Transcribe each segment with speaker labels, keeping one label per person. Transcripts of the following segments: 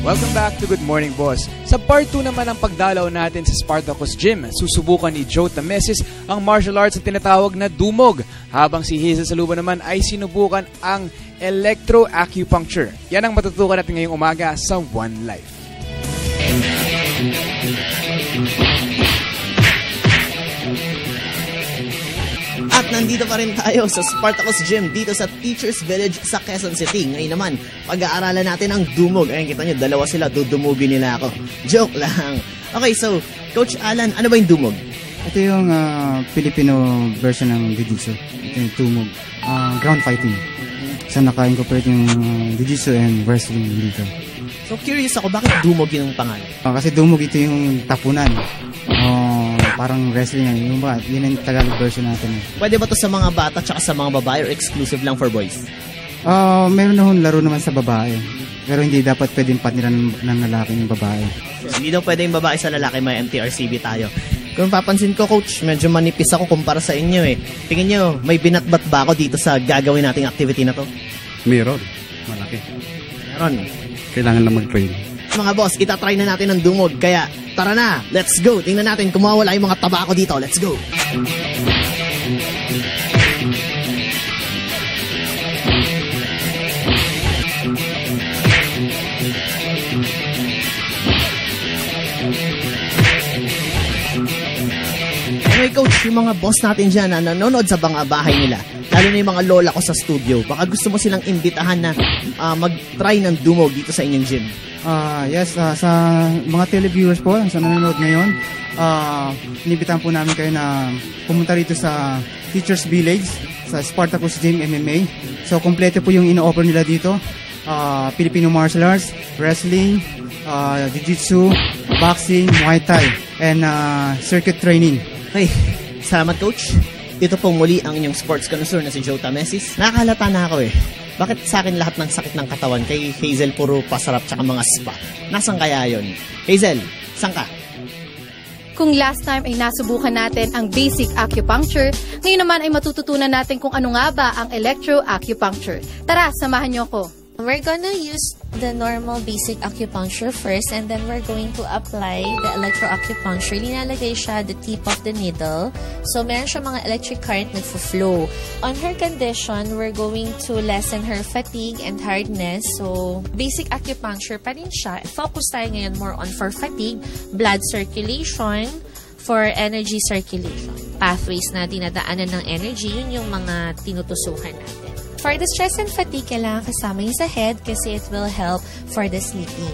Speaker 1: Welcome back to Good Morning Boss. Sa part 2 naman ang pagdalaw natin sa Spartacus Gym, susubukan ni Joe Tamesis ang martial arts na tinatawag na dumog, habang si Hazel Saluba naman ay sinubukan ang electroacupuncture. Yan ang matutukan natin ngayong umaga sa One Life.
Speaker 2: At nandito pa rin tayo sa Spartacus Gym dito sa Teachers Village sa Quezon City. Ngayon naman, pag-aaralan natin ang dumog. Ayun, kita nyo, dalawa sila, dudumugin nila ako. Joke lang. Okay, so, Coach Alan, ano ba yung dumog?
Speaker 3: Ito yung Filipino version ng Jiu-Jitsu. Ito yung dumog. Ground fighting. So, naka-incorporate yung Jiu-Jitsu and wrestling dito.
Speaker 2: So, curious ako, bakit dumog yung pangalan?
Speaker 3: Kasi dumog ito yung tapunan. Parang wrestling yan. Yun ang Tagalog version natin.
Speaker 2: Pwede ba to sa mga bata tsaka sa mga babae or exclusive lang for boys?
Speaker 3: Meron na laro naman sa babae. Pero hindi dapat pwedeng partner ng lalaki yung babae.
Speaker 2: So, hindi daw pwede yung babae sa lalaki, may MTRCB tayo. Kung papansin ko, Coach, medyo manipis ako kumpara sa inyo eh. Tingin nyo, may binatbat ba ako dito sa gagawin nating activity na to?
Speaker 4: Meron. Malaki.
Speaker 2: Meron.
Speaker 4: Kailangan lang mag-train.
Speaker 2: Mga boss, itatry na natin ang dumog. Kaya, tara na, let's go. Tingnan natin kung mawawala yung mga taba ko dito. Let's go. Anyway, Coach, yung mga boss natin dyan na nanonood sa mga bahay nila, lalo na yung mga lola ko sa studio, baka gusto mo silang imbitahan na mag-try ng dumog dito sa inyong gym.
Speaker 3: Yes, sa mga televiewers po sa nanonood ngayon, inibitahan po namin kayo na pumunta rito sa Teachers Village, sa Spartacus Gym MMA. So, kompleto po yung ino-offer nila dito. Filipino martial arts, wrestling, jiu-jitsu, boxing, muay thai, and circuit training.
Speaker 2: Hey, salamat, Coach. Ito po muli ang inyong sports connoisseur na si Joe Tamesis. Nakahalata na ako eh. Bakit sa akin lahat ng sakit ng katawan, kay Hazel puro pasarap tsaka mga spa? Nasaan kaya yun? Hazel, saan ka?
Speaker 5: Kung last time ay nasubukan natin ang basic acupuncture, ngayon naman ay matututunan natin kung ano nga ba ang electroacupuncture. Tara, samahan niyo ko.
Speaker 6: We're gonna use the normal basic acupuncture first, and then we're going to apply the electroacupuncture. Linalagay siya the tip of the needle. So, meron siya mga electric current nagfo-flow. On her condition, we're going to lessen her fatigue and tiredness. So, basic acupuncture pa rin siya. Focus tayo ngayon more on for fatigue, blood circulation, for energy circulation. Pathways na dinadaanan ng energy, yun yung mga tinutusukan natin. For the stress and fatigue, kailangan kasama yung sa head kasi it will help for the sleeping.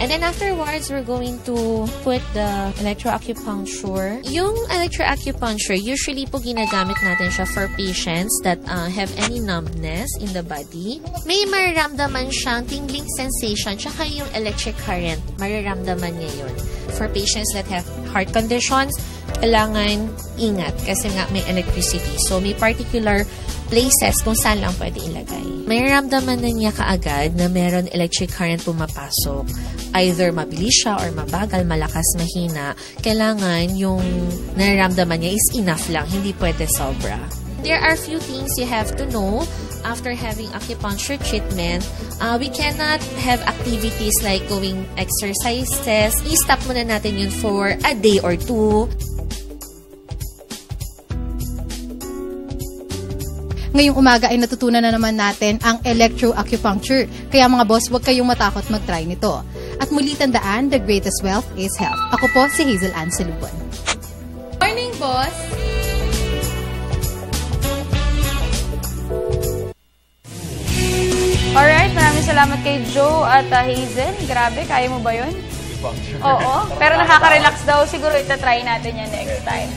Speaker 6: And then afterwards, we're going to put the electroacupuncture. Yung electroacupuncture, usually po ginagamit natin siya for patients that have any numbness in the body. May mararamdaman siyang tingling sensation tsaka yung electric current. Mararamdaman niya yun. For patients that have heart conditions, kailangan ingat kasi nga may electricity. So, may particular places kung saan lang pwede ilagay. May ramdaman na niya kaagad na meron electric current pumapasok. Either mabilis siya or mabagal, malakas, mahina. Kailangan yung nararamdaman niya is enough lang, hindi pwede sobra. There are few things you have to know after having acupuncture treatment. We cannot have activities like going exercises. I-stop muna natin yun for a day or two.
Speaker 5: Ngayong umaga ay natutunan na naman natin ang electroacupuncture. Kaya mga boss, huwag kayong matakot mag-try nito. At muli tandaan, the greatest wealth is health. Ako po si Hazel Ann Salubon.
Speaker 7: Morning, boss! Alright, maraming salamat kay Joe at Hazel. Grabe, kaya mo ba yun? Oo, pero nakaka-relax daw. Siguro itatry natin yan next time.